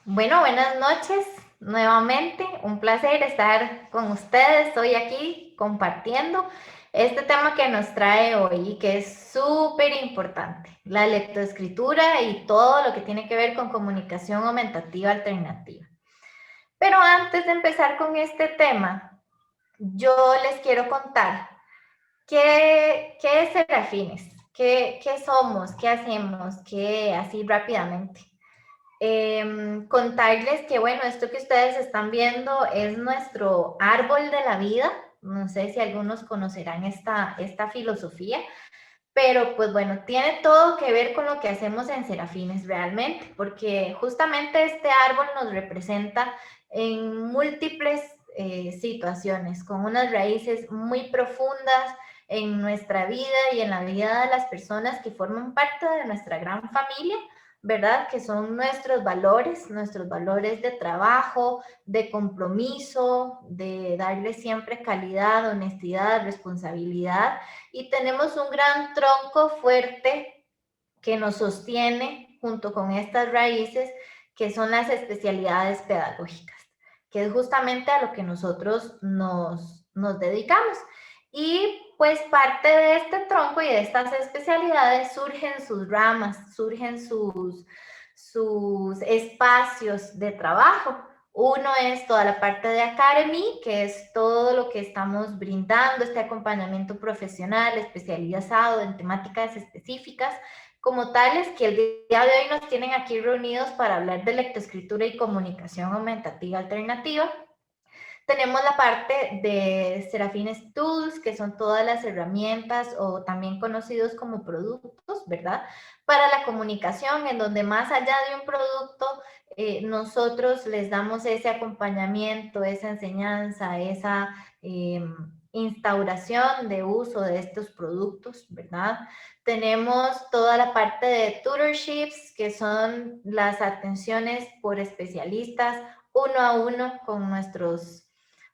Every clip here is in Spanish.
Bueno, buenas noches nuevamente. Un placer estar con ustedes. Estoy aquí compartiendo este tema que nos trae hoy y que es súper importante, la lectoescritura y todo lo que tiene que ver con comunicación aumentativa alternativa. Pero antes de empezar con este tema, yo les quiero contar qué es Serafines, qué somos, qué hacemos, qué así rápidamente. Contarles que, bueno, esto que ustedes están viendo es nuestro árbol de la vida. No sé si algunos conocerán esta filosofía, pero pues bueno, tiene todo que ver con lo que hacemos en Serafines realmente, porque justamente este árbol nos representa en múltiples situaciones, con unas raíces muy profundas en nuestra vida y en la vida de las personas que forman parte de nuestra gran familia, ¿verdad? Que son nuestros valores de trabajo, de compromiso, de darle siempre calidad, honestidad, responsabilidad, y tenemos un gran tronco fuerte que nos sostiene junto con estas raíces, que son las especialidades pedagógicas, que es justamente a lo que nosotros nos dedicamos. Y pues parte de este tronco y de estas especialidades surgen sus ramas, surgen sus espacios de trabajo. Uno es toda la parte de Academy, que es todo lo que estamos brindando, este acompañamiento profesional especializado en temáticas específicas, como tales que el día de hoy nos tienen aquí reunidos para hablar de lectoescritura y comunicación aumentativa alternativa. Tenemos la parte de Serafines Tools, que son todas las herramientas o también conocidos como productos, ¿verdad? Para la comunicación, en donde más allá de un producto, nosotros les damos ese acompañamiento, esa enseñanza, esa instauración de uso de estos productos, ¿verdad? Tenemos toda la parte de tutorships, que son las atenciones por especialistas uno a uno con nuestros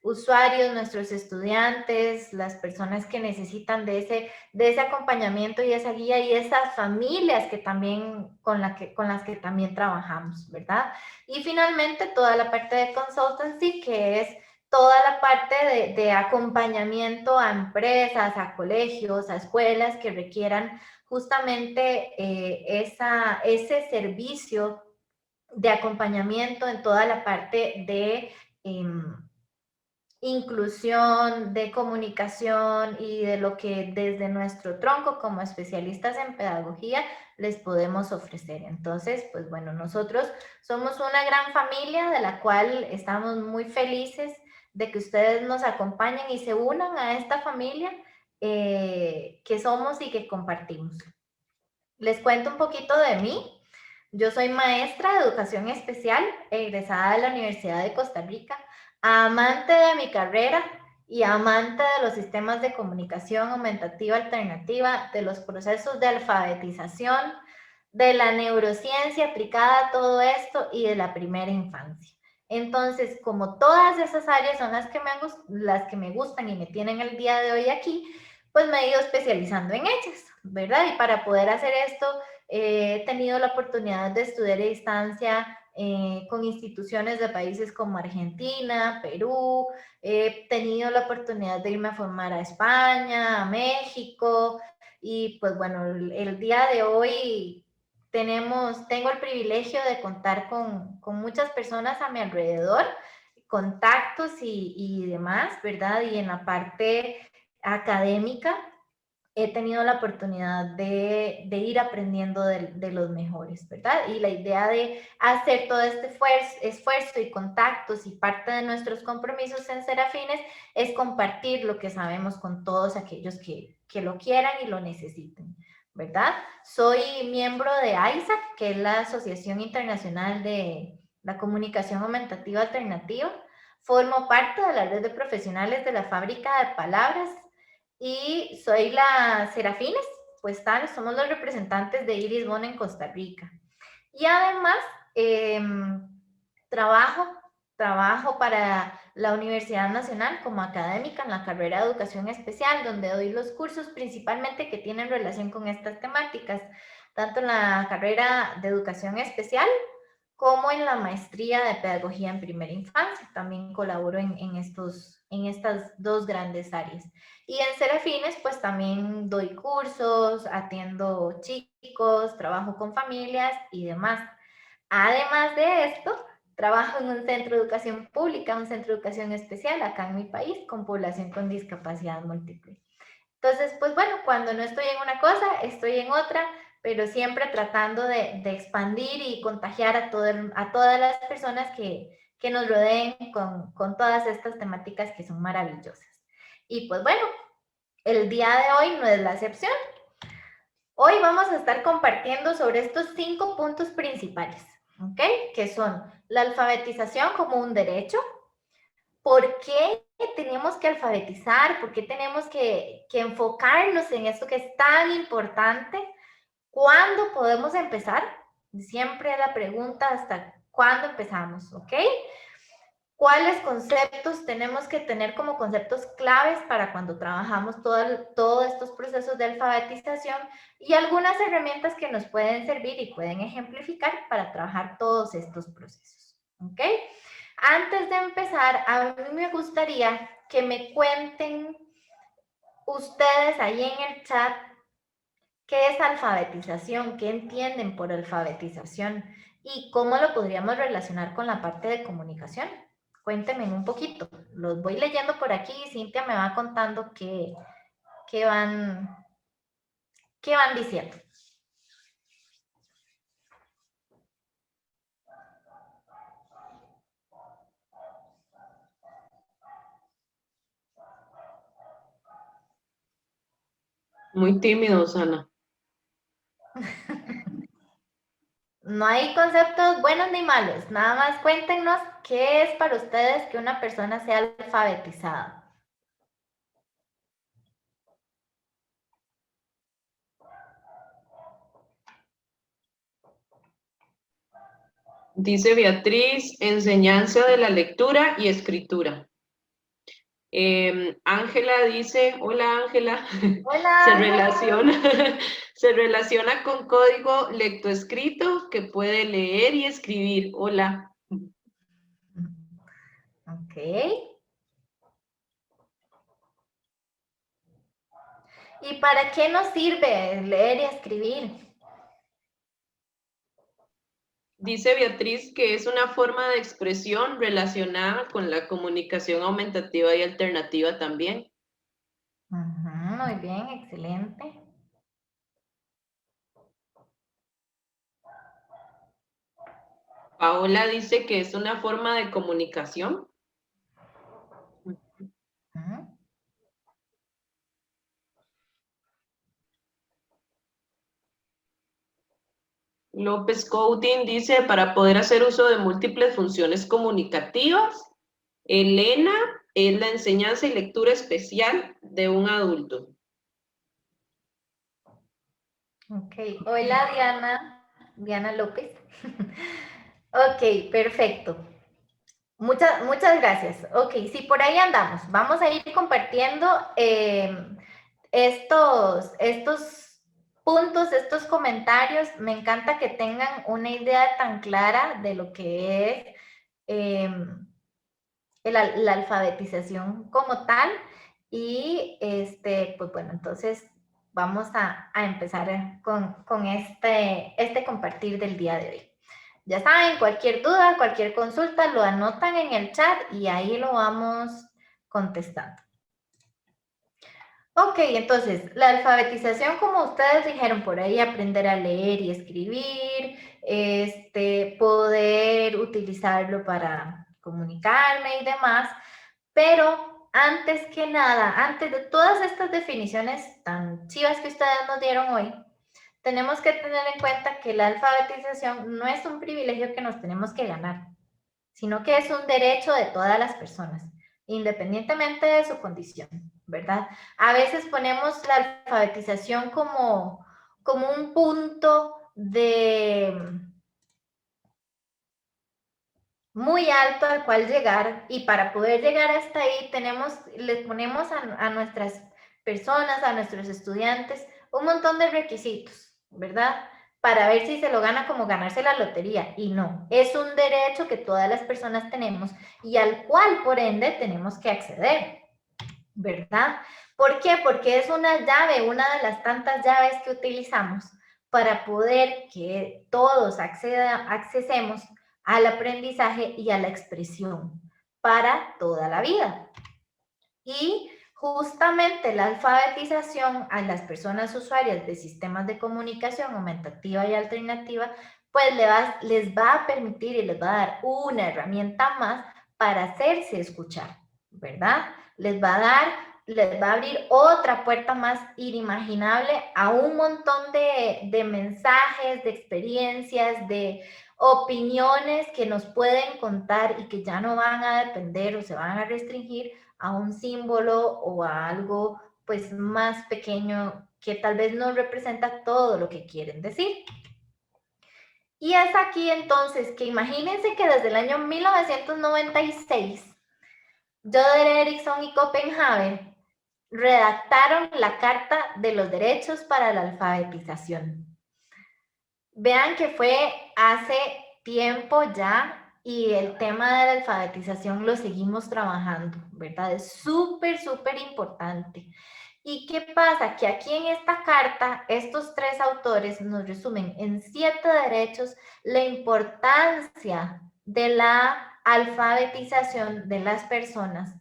usuarios, nuestros estudiantes, las personas que necesitan de ese acompañamiento y esa guía y esas familias que también con las que también trabajamos, ¿verdad? Y finalmente toda la parte de consultancy, que es toda la parte de acompañamiento a empresas, a colegios, a escuelas que requieran justamente ese servicio de acompañamiento en toda la parte de inclusión, de comunicación y de lo que desde nuestro tronco como especialistas en pedagogía les podemos ofrecer. Entonces, pues bueno, nosotros somos una gran familia de la cual estamos muy felices de que ustedes nos acompañen y se unan a esta familia que somos y que compartimos. Les cuento un poquito de mí. Yo soy maestra de educación especial, egresada de la Universidad de Costa Rica, amante de mi carrera y amante de los sistemas de comunicación aumentativa alternativa, de los procesos de alfabetización, de la neurociencia aplicada a todo esto y de la primera infancia. Entonces, como todas esas áreas son las que me gustan y me tienen el día de hoy aquí, pues me he ido especializando en ellas, ¿verdad? Y para poder hacer esto, he tenido la oportunidad de estudiar a distancia con instituciones de países como Argentina, Perú, he tenido la oportunidad de irme a formar a España, a México, y pues bueno, el día de hoy tengo el privilegio de contar con muchas personas a mi alrededor, contactos y demás, ¿verdad? Y en la parte académica he tenido la oportunidad de ir aprendiendo de los mejores, ¿verdad? Y la idea de hacer todo este esfuerzo y contactos y parte de nuestros compromisos en Serafines es compartir lo que sabemos con todos aquellos que lo quieran y lo necesiten, ¿verdad? Soy miembro de AISAC, que es la Asociación Internacional de la Comunicación Aumentativa Alternativa. Formo parte de la red de profesionales de la Fábrica de Palabras y soy la Serafines, pues tal, somos los representantes de Iris Bon en Costa Rica. Y además, eh, trabajo, trabajo para la Universidad Nacional como académica en la carrera de Educación Especial, donde doy los cursos principalmente que tienen relación con estas temáticas, tanto en la carrera de Educación Especial como en la maestría de pedagogía en primera infancia. También colaboro en estas dos grandes áreas. Y en Serafines, pues también doy cursos, atiendo chicos, trabajo con familias y demás. Además de esto, trabajo en un centro de educación pública, un centro de educación especial acá en mi país, con población con discapacidad múltiple. Entonces, pues bueno, cuando no estoy en una cosa, estoy en otra, pero siempre tratando de expandir y contagiar a todas las personas que nos rodeen con todas estas temáticas que son maravillosas. Y pues bueno, el día de hoy no es la excepción. Hoy vamos a estar compartiendo sobre estos 5 puntos principales, ¿ok? Que son la alfabetización como un derecho. ¿Por qué tenemos que alfabetizar? ¿Por qué tenemos que enfocarnos en esto que es tan importante? ¿Cuándo podemos empezar? Siempre la pregunta hasta cuándo empezamos, ¿ok? ¿Cuáles conceptos tenemos que tener como conceptos claves para cuando trabajamos todos estos procesos de alfabetización? Y algunas herramientas que nos pueden servir y pueden ejemplificar para trabajar todos estos procesos, ¿ok? Antes de empezar, a mí me gustaría que me cuenten ustedes ahí en el chat qué es alfabetización, qué entienden por alfabetización y cómo lo podríamos relacionar con la parte de comunicación. Cuéntenme un poquito. Los voy leyendo por aquí y Cintia me va contando qué van diciendo. Muy tímidos, Ana. No hay conceptos buenos ni malos, nada más cuéntenos qué es para ustedes que una persona sea alfabetizada. Dice Beatriz, enseñanza de la lectura y escritura. Ángela dice, hola Ángela, se Hola. relaciona, se relaciona con código lectoescrito que puede leer y escribir. Hola. Ok. ¿Y para qué nos sirve leer y escribir? Dice Beatriz que es una forma de expresión relacionada con la comunicación aumentativa y alternativa también. Muy bien, excelente. Paola dice que es una forma de comunicación. López Coutin dice, para poder hacer uso de múltiples funciones comunicativas. Elena es la enseñanza y lectura especial de un adulto. Ok, hola Diana López. Ok, perfecto. Muchas gracias. Ok, sí, por ahí andamos. Vamos a ir compartiendo estos puntos, estos comentarios. Me encanta que tengan una idea tan clara de lo que es la alfabetización como tal. Y pues bueno, entonces vamos a empezar con este compartir del día de hoy. Ya saben, cualquier duda, cualquier consulta, lo anotan en el chat y ahí lo vamos contestando. Ok, entonces, la alfabetización, como ustedes dijeron por ahí, aprender a leer y escribir, poder utilizarlo para comunicarme y demás, pero antes que nada, antes de todas estas definiciones tan chivas que ustedes nos dieron hoy, tenemos que tener en cuenta que la alfabetización no es un privilegio que nos tenemos que ganar, sino que es un derecho de todas las personas, independientemente de su condición, ¿verdad? A veces ponemos la alfabetización como un punto de muy alto al cual llegar, y para poder llegar hasta ahí les ponemos a nuestras personas, a nuestros estudiantes, un montón de requisitos, ¿verdad? para ver si se lo gana como ganarse la lotería. Y no, es un derecho que todas las personas tenemos y al cual, por ende, tenemos que acceder, ¿verdad? ¿Por qué? Porque es una llave, una de las tantas llaves que utilizamos para poder que todos accesemos al aprendizaje y a la expresión para toda la vida. Y justamente la alfabetización a las personas usuarias de sistemas de comunicación aumentativa y alternativa, pues les va a permitir y les va a dar una herramienta más para hacerse escuchar, ¿verdad? Les va a abrir otra puerta más inimaginable a un montón de mensajes, de experiencias, de opiniones que nos pueden contar y que ya no van a depender o se van a restringir a un símbolo o a algo pues más pequeño que tal vez no representa todo lo que quieren decir. Y es aquí entonces que imagínense que desde el año 1996, Joder Erickson y Copenhagen redactaron la Carta de los Derechos para la Alfabetización. Vean que fue hace tiempo ya y el tema de la alfabetización lo seguimos trabajando, ¿verdad? Es súper, súper importante. ¿Y qué pasa? Que aquí en esta carta, estos tres autores nos resumen en 7 derechos la importancia de la alfabetización de las personas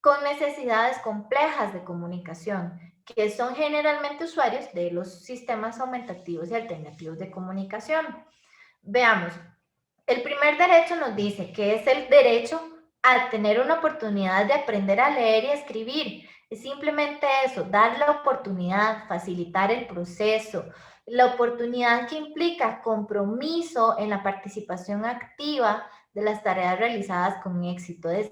con necesidades complejas de comunicación, que son generalmente usuarios de los sistemas aumentativos y alternativos de comunicación. Veamos, el primer derecho nos dice que es el derecho a tener una oportunidad de aprender a leer y a escribir. Es simplemente eso, dar la oportunidad, facilitar el proceso, la oportunidad que implica compromiso en la participación activa de las tareas realizadas con éxito. Es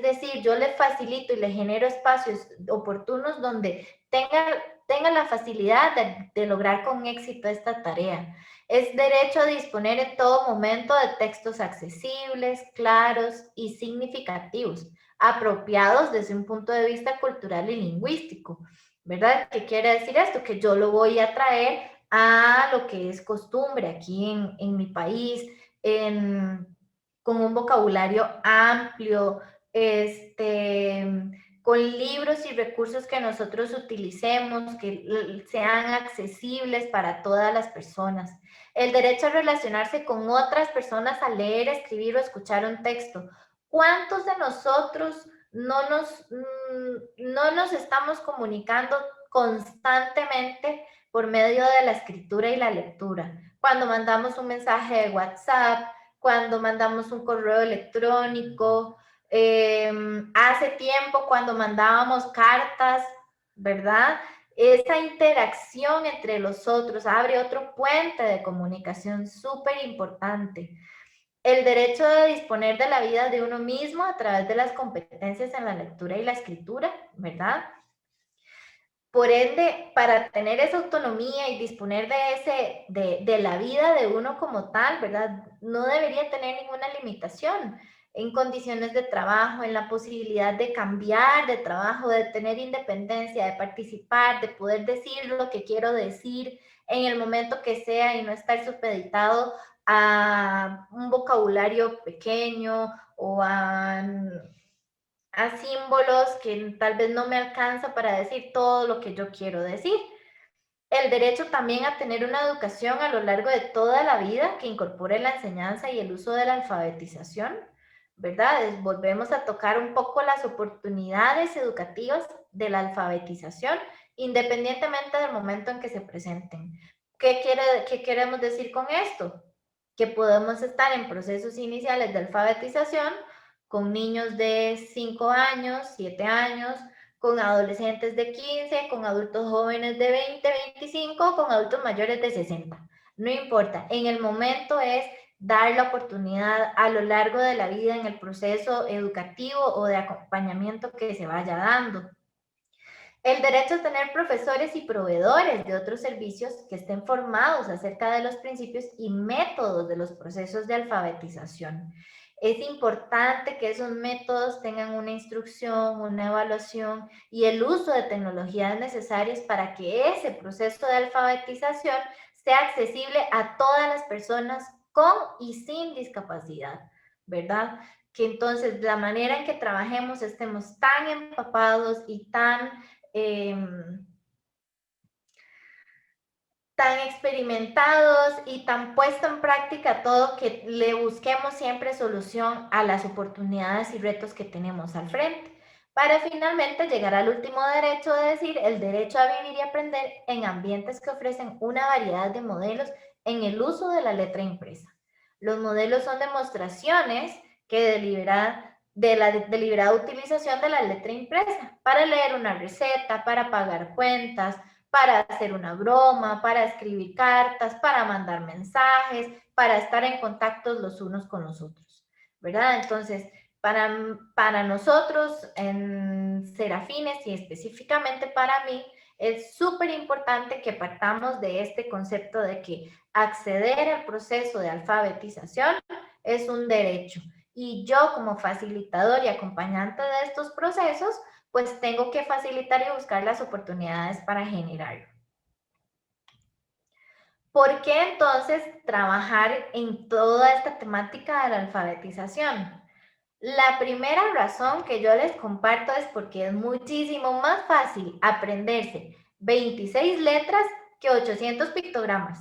decir, yo le facilito y le genero espacios oportunos donde tenga la facilidad de lograr con éxito esta tarea. Es derecho a disponer en todo momento de textos accesibles, claros y significativos, apropiados desde un punto de vista cultural y lingüístico, ¿verdad? ¿Qué quiere decir esto? Que yo lo voy a traer a lo que es costumbre aquí en mi país, con un vocabulario amplio, con libros y recursos que nosotros utilicemos, que sean accesibles para todas las personas. El derecho a relacionarse con otras personas, a leer, escribir o escuchar un texto. ¿Cuántos de nosotros no nos estamos comunicando constantemente por medio de la escritura y la lectura? Cuando mandamos un mensaje de WhatsApp, cuando mandamos un correo electrónico, hace tiempo cuando mandábamos cartas, ¿verdad? Esa interacción entre los otros abre otro puente de comunicación súper importante. El derecho de disponer de la vida de uno mismo a través de las competencias en la lectura y la escritura, ¿verdad? Por ende, para tener esa autonomía y disponer de la vida de uno como tal, ¿verdad? No debería tener ninguna limitación en condiciones de trabajo, en la posibilidad de cambiar de trabajo, de tener independencia, de participar, de poder decir lo que quiero decir en el momento que sea y no estar supeditado a un vocabulario pequeño o a símbolos que tal vez no me alcanza para decir todo lo que yo quiero decir. El derecho también a tener una educación a lo largo de toda la vida que incorpore la enseñanza y el uso de la alfabetización, ¿verdad? Volvemos a tocar un poco las oportunidades educativas de la alfabetización, independientemente del momento en que se presenten. ¿Qué queremos decir con esto? Que podemos estar en procesos iniciales de alfabetización con niños de 5 años, 7 años, con adolescentes de 15, con adultos jóvenes de 20, 25, con adultos mayores de 60. No importa, en el momento es dar la oportunidad a lo largo de la vida en el proceso educativo o de acompañamiento que se vaya dando. El derecho a tener profesores y proveedores de otros servicios que estén formados acerca de los principios y métodos de los procesos de alfabetización. Es importante que esos métodos tengan una instrucción, una evaluación y el uso de tecnologías necesarias para que ese proceso de alfabetización sea accesible a todas las personas con y sin discapacidad, ¿verdad? Que entonces la manera en que trabajemos estemos tan empapados y tan experimentados y tan puesto en práctica todo que le busquemos siempre solución a las oportunidades y retos que tenemos al frente, para finalmente llegar al último derecho, de decir, el derecho a vivir y aprender en ambientes que ofrecen una variedad de modelos en el uso de la letra impresa. Los modelos son demostraciones de la deliberada utilización de la letra impresa para leer una receta, para pagar cuentas, para hacer una broma, para escribir cartas, para mandar mensajes, para estar en contacto los unos con los otros, ¿verdad? Entonces, para nosotros en Serafines y específicamente para mí, es súper importante que partamos de este concepto de que acceder al proceso de alfabetización es un derecho. Y yo como facilitador y acompañante de estos procesos, pues tengo que facilitar y buscar las oportunidades para generarlo. ¿Por qué entonces trabajar en toda esta temática de la alfabetización? La primera razón que yo les comparto es porque es muchísimo más fácil aprenderse 26 letras que 800 pictogramas,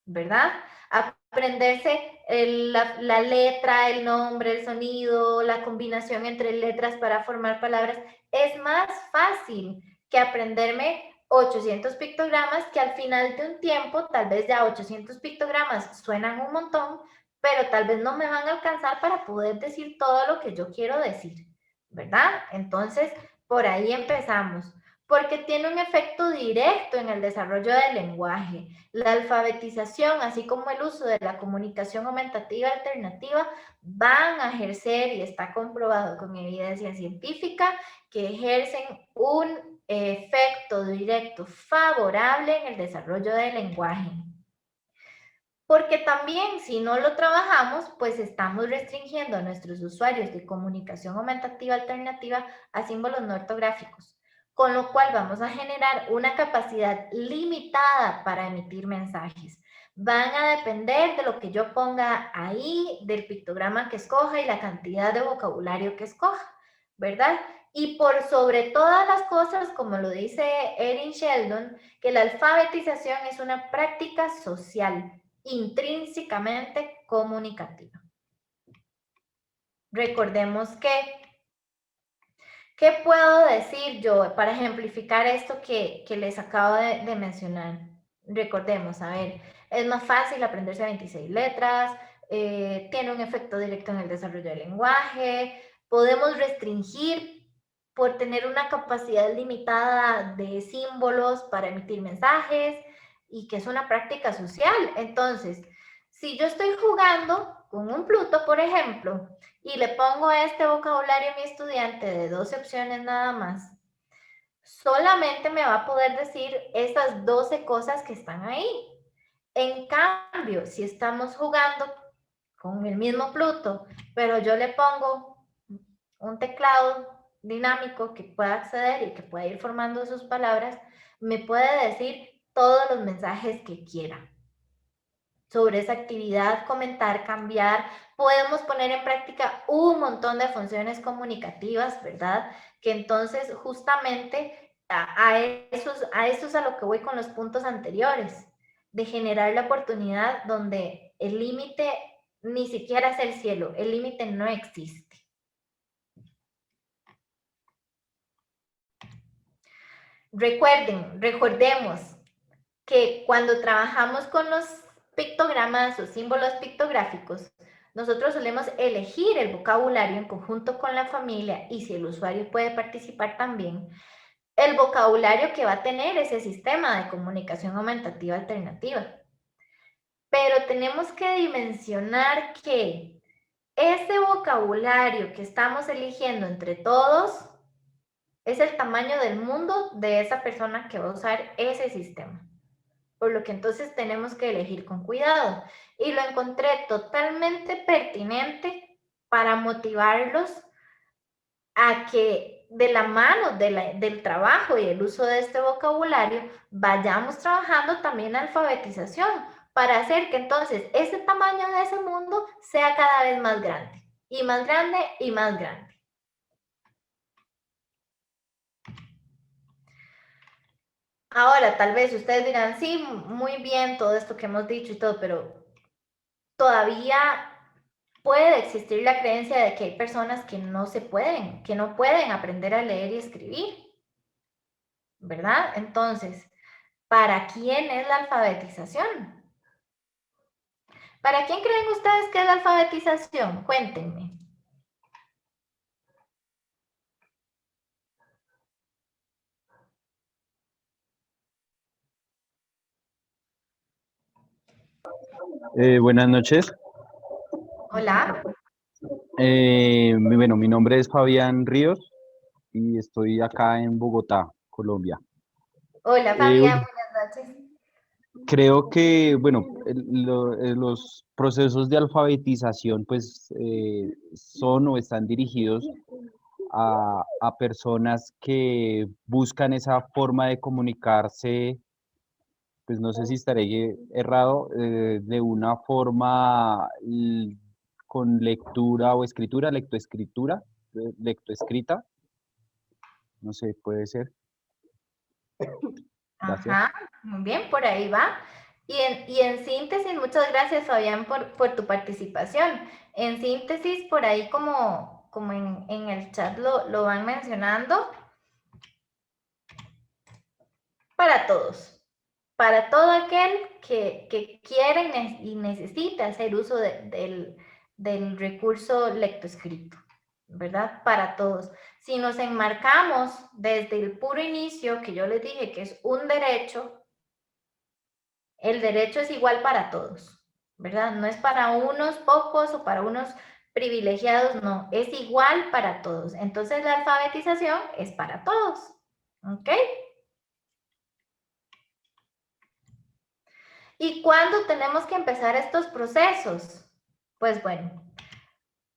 ¿verdad? Aprenderse la letra, el nombre, el sonido, la combinación entre letras para formar palabras, es más fácil que aprenderme 800 pictogramas, que al final de un tiempo, tal vez ya 800 pictogramas suenan un montón, pero tal vez no me van a alcanzar para poder decir todo lo que yo quiero decir, ¿verdad? Entonces, por ahí empezamos, porque tiene un efecto directo en el desarrollo del lenguaje. La alfabetización, así como el uso de la comunicación aumentativa alternativa, van a ejercer, y está comprobado con evidencia científica, que ejercen un efecto directo favorable en el desarrollo del lenguaje. Porque también, si no lo trabajamos, pues estamos restringiendo a nuestros usuarios de comunicación aumentativa alternativa a símbolos no ortográficos, con lo cual vamos a generar una capacidad limitada para emitir mensajes. Van a depender de lo que yo ponga ahí, del pictograma que escoja y la cantidad de vocabulario que escoja, ¿verdad? Y por sobre todas las cosas, como lo dice Erin Sheldon, que la alfabetización es una práctica social intrínsecamente comunicativa. Recordemos ¿qué puedo decir yo para ejemplificar esto que les acabo de mencionar? Recordemos, a ver, es más fácil aprenderse 26 letras, tiene un efecto directo en el desarrollo del lenguaje, podemos restringir por tener una capacidad limitada de símbolos para emitir mensajes y que es una práctica social. Entonces, si yo estoy jugando con un Pluto, por ejemplo, y le pongo este vocabulario a mi estudiante de 12 opciones nada más, solamente me va a poder decir esas 12 cosas que están ahí. En cambio, si estamos jugando con el mismo Pluto, pero yo le pongo un teclado dinámico que pueda acceder y que pueda ir formando sus palabras, me puede decir todos los mensajes que quiera sobre esa actividad, comentar, cambiar. Podemos poner en práctica un montón de funciones comunicativas, ¿verdad? Que entonces justamente eso es a lo que voy con los puntos anteriores, de generar la oportunidad donde el límite ni siquiera es el cielo, el límite no existe. Recordemos que cuando trabajamos con los pictogramas o símbolos pictográficos, nosotros solemos elegir el vocabulario en conjunto con la familia y si el usuario puede participar también, el vocabulario que va a tener ese sistema de comunicación aumentativa alternativa. Pero tenemos que dimensionar que ese vocabulario que estamos eligiendo entre todos es el tamaño del mundo de esa persona que va a usar ese sistema. Por lo que entonces tenemos que elegir con cuidado. Y lo encontré totalmente pertinente para motivarlos a que de la mano del trabajo y el uso de este vocabulario, vayamos trabajando también la alfabetización para hacer que entonces ese tamaño de ese mundo sea cada vez más grande y más grande y más grande. Ahora, tal vez ustedes dirán, sí, muy bien todo esto que hemos dicho y todo, pero todavía puede existir la creencia de que hay personas que no pueden aprender a leer y escribir, ¿verdad? Entonces, ¿para quién es la alfabetización? ¿Para quién creen ustedes que es la alfabetización? Cuéntenme. Buenas noches. Hola. Bueno, mi nombre es Fabián Ríos y estoy acá en Bogotá, Colombia. Hola, Fabián, buenas noches. Creo que, bueno, los procesos de alfabetización pues son o están dirigidos a personas que buscan esa forma de comunicarse, pues no sé si estaré errado, de una forma con lectura o escritura, lectoescritura, lectoescrita, no sé, puede ser. Gracias. Ajá, muy bien, por ahí va. Y en síntesis, muchas gracias, Fabián, por tu participación. En síntesis, por ahí como en el chat lo van mencionando, para todos, para todo aquel que quiere y necesita hacer uso del recurso lectoescrito, ¿verdad? Para todos. Si nos enmarcamos desde el puro inicio, que yo les dije que es un derecho, el derecho es igual para todos, ¿verdad? No es para unos pocos o para unos privilegiados, no, es igual para todos. Entonces la alfabetización es para todos, ¿ok? ¿Y cuándo tenemos que empezar estos procesos? Pues bueno,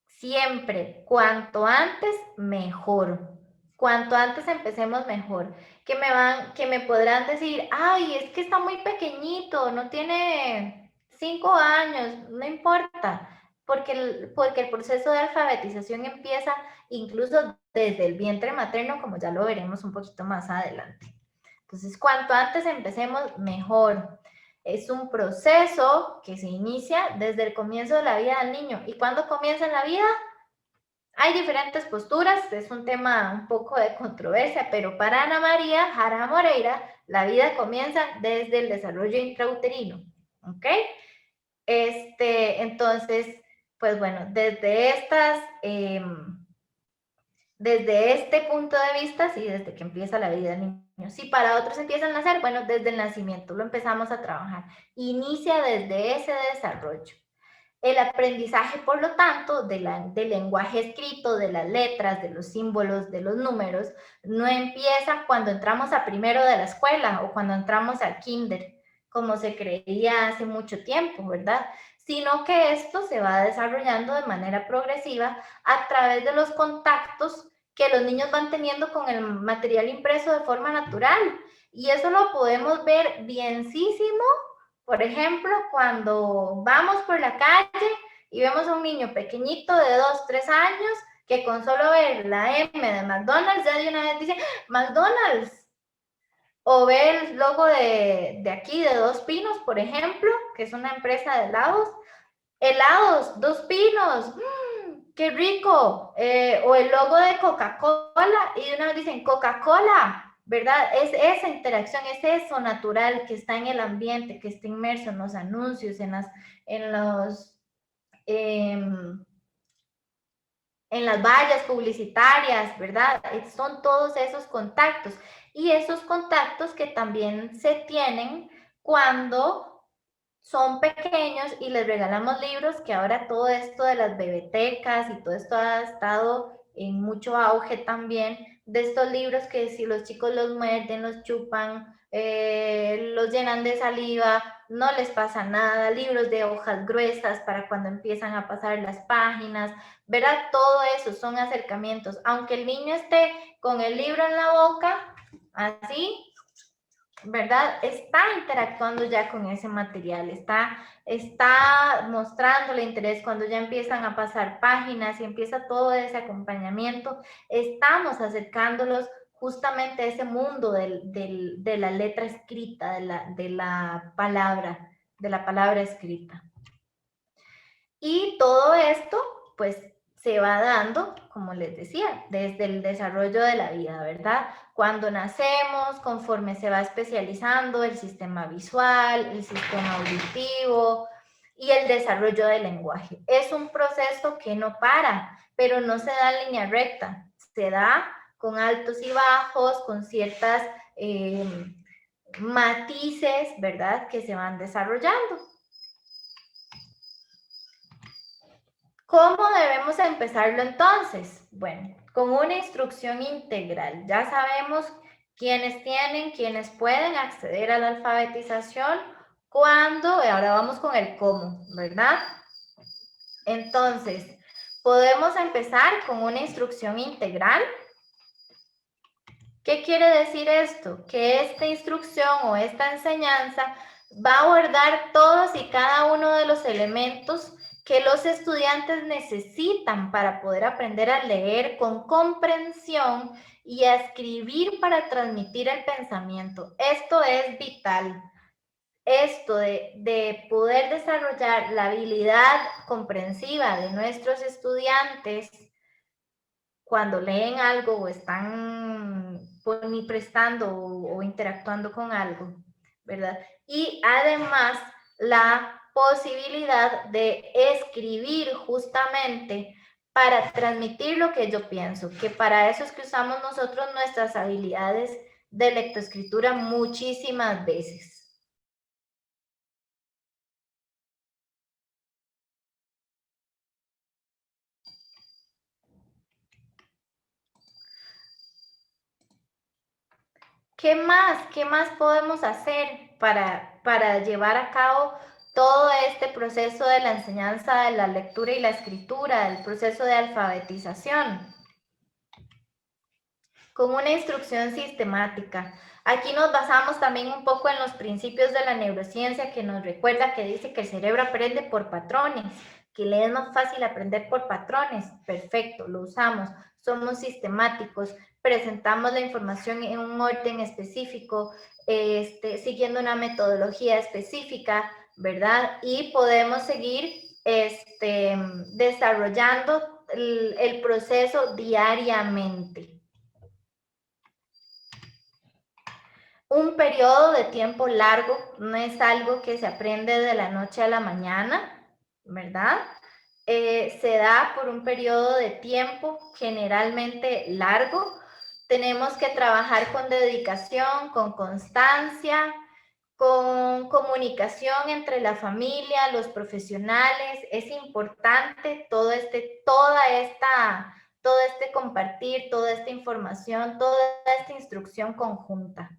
siempre, cuanto antes, mejor. Cuanto antes empecemos, mejor. Que me podrán decir, ay, es que está muy pequeñito, no tiene 5 años, no importa, porque el proceso de alfabetización empieza incluso desde el vientre materno, como ya lo veremos un poquito más adelante. Entonces, cuanto antes empecemos, mejor. Es un proceso que se inicia desde el comienzo de la vida del niño. ¿Y cuándo comienza en la vida? Hay diferentes posturas, es un tema un poco de controversia, pero para Ana María Jara Moreira, la vida comienza desde el desarrollo intrauterino, ¿ok? Entonces, pues bueno, desde este punto de vista, sí, desde que empieza la vida del niño. Si para otros empieza a nacer, bueno, desde el nacimiento lo empezamos a trabajar. Inicia desde ese desarrollo. El aprendizaje, por lo tanto, del lenguaje escrito, de las letras, de los símbolos, de los números, no empieza cuando entramos a primero de la escuela o cuando entramos al kinder, como se creía hace mucho tiempo, ¿verdad? Sino que esto se va desarrollando de manera progresiva a través de los contactos que los niños van teniendo con el material impreso de forma natural. Y eso lo podemos ver bienísimo, por ejemplo, cuando vamos por la calle y vemos a un niño pequeñito de 2, 3 años que con solo ver la M de McDonald's ya de una vez dice McDonald's. O ve el logo de aquí, de Dos Pinos, por ejemplo, que es una empresa de helados. Helados, Dos Pinos, qué rico. O el logo de Coca-Cola y de una vez dicen Coca-Cola, ¿verdad? Es esa interacción, es eso natural que está en el ambiente, que está inmerso en los anuncios, en las vallas publicitarias, ¿verdad? Son todos esos contactos. Y esos contactos que también se tienen cuando son pequeños y les regalamos libros, que ahora todo esto de las bebetecas y todo esto ha estado en mucho auge también, de estos libros que si los chicos los muerden, los chupan, los llenan de saliva, no les pasa nada, libros de hojas gruesas para cuando empiezan a pasar las páginas, ¿verdad? Todo eso son acercamientos. Aunque el niño esté con el libro en la boca, así, ¿verdad? Está interactuando ya con ese material, está mostrándole interés cuando ya empiezan a pasar páginas y empieza todo ese acompañamiento. Estamos acercándolos justamente a ese mundo de la letra escrita, de la palabra escrita. Y todo esto, pues, se va dando, como les decía, desde el desarrollo de la vida, ¿verdad? Cuando nacemos, conforme se va especializando el sistema visual, el sistema auditivo y el desarrollo del lenguaje. Es un proceso que no para, pero no se da en línea recta. Se da con altos y bajos, con ciertas matices, ¿verdad? Que se van desarrollando. ¿Cómo debemos empezarlo entonces? Bueno, con una instrucción integral. Ya sabemos quiénes tienen, quiénes pueden acceder a la alfabetización, cuándo, ahora vamos con el cómo, ¿verdad? Entonces, podemos empezar con una instrucción integral. ¿Qué quiere decir esto? Que esta instrucción o esta enseñanza va a abordar todos y cada uno de los elementos que los estudiantes necesitan para poder aprender a leer con comprensión y a escribir para transmitir el pensamiento. Esto es vital. Esto de poder desarrollar la habilidad comprensiva de nuestros estudiantes cuando leen algo o están prestando o interactuando con algo, ¿verdad? Y además la posibilidad de escribir justamente para transmitir lo que yo pienso, que para eso es que usamos nosotros nuestras habilidades de lectoescritura muchísimas veces. ¿Qué más podemos hacer para llevar a cabo todo este proceso de la enseñanza de la lectura y la escritura, el proceso de alfabetización? Con una instrucción sistemática. Aquí nos basamos también un poco en los principios de la neurociencia que nos recuerda que dice que el cerebro aprende por patrones, que le es más fácil aprender por patrones. Perfecto, lo usamos. Somos sistemáticos, presentamos la información en un orden específico, siguiendo una metodología específica, ¿verdad? Y podemos seguir desarrollando el proceso diariamente. Un periodo de tiempo largo no es algo que se aprende de la noche a la mañana, ¿verdad? Se da por un periodo de tiempo generalmente largo. Tenemos que trabajar con dedicación, con constancia, con comunicación entre la familia, los profesionales. Es importante todo este compartir, toda esta información, toda esta instrucción conjunta.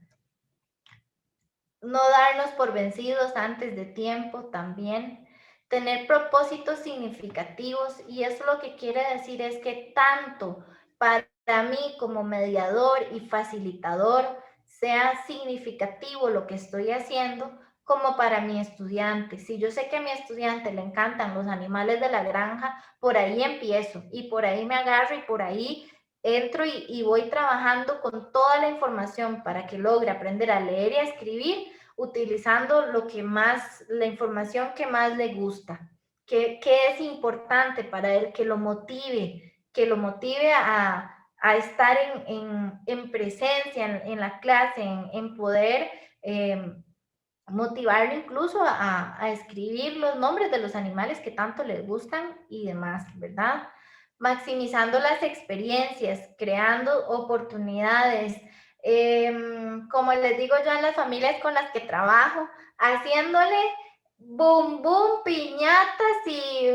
No darnos por vencidos antes de tiempo también, tener propósitos significativos, y eso lo que quiere decir es que tanto para mí como mediador y facilitador sea significativo lo que estoy haciendo, como para mi estudiante. Si yo sé que a mi estudiante le encantan los animales de la granja, por ahí empiezo y por ahí me agarro y por ahí entro y voy trabajando con toda la información para que logre aprender a leer y a escribir utilizando la información que más le gusta, que es importante para él, que lo motive a estar en presencia en la clase, en poder motivarlo incluso a escribir los nombres de los animales que tanto les gustan y demás, ¿verdad? Maximizando las experiencias, creando oportunidades, como les digo yo en las familias con las que trabajo, haciéndole boom, boom, piñatas y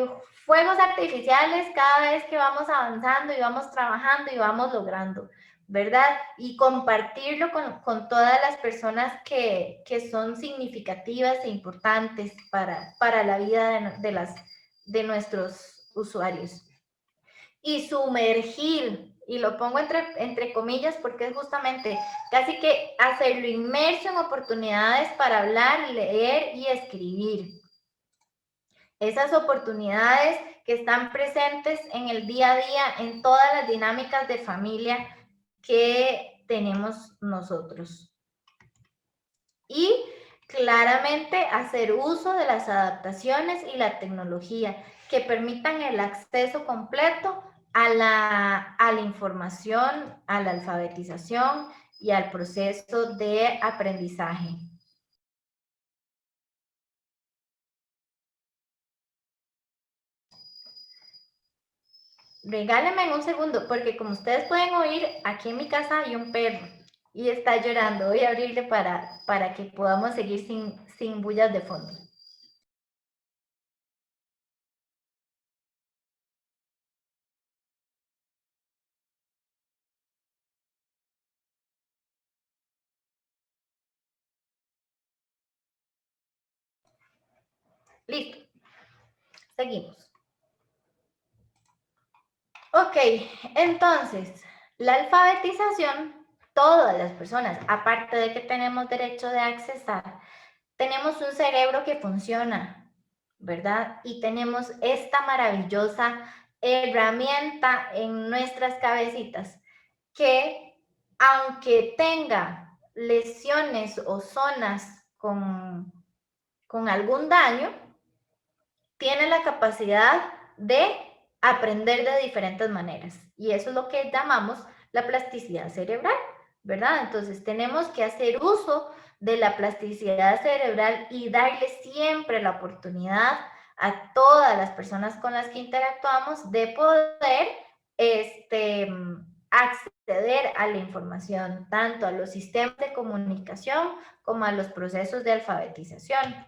fuegos artificiales cada vez que vamos avanzando y vamos trabajando y vamos logrando, ¿verdad? Y compartirlo con todas las personas que son significativas e importantes para la vida de nuestros usuarios. Y sumergir, y lo pongo entre comillas porque es justamente casi que hacerlo inmerso en oportunidades para hablar, leer y escribir. Esas oportunidades que están presentes en el día a día, en todas las dinámicas de familia que tenemos nosotros. Y claramente hacer uso de las adaptaciones y la tecnología que permitan el acceso completo a la información, a la alfabetización y al proceso de aprendizaje. Regálenme un segundo, porque como ustedes pueden oír, aquí en mi casa hay un perro y está llorando. Voy a abrirle para que podamos seguir sin bullas de fondo. Listo. Seguimos. Ok, entonces, la alfabetización, todas las personas, aparte de que tenemos derecho de accesar, tenemos un cerebro que funciona, ¿verdad? Y tenemos esta maravillosa herramienta en nuestras cabecitas que, aunque tenga lesiones o zonas con algún daño, tiene la capacidad de aprender de diferentes maneras. Y eso es lo que llamamos la plasticidad cerebral, ¿verdad? Entonces tenemos que hacer uso de la plasticidad cerebral y darle siempre la oportunidad a todas las personas con las que interactuamos de poder acceder a la información, tanto a los sistemas de comunicación como a los procesos de alfabetización.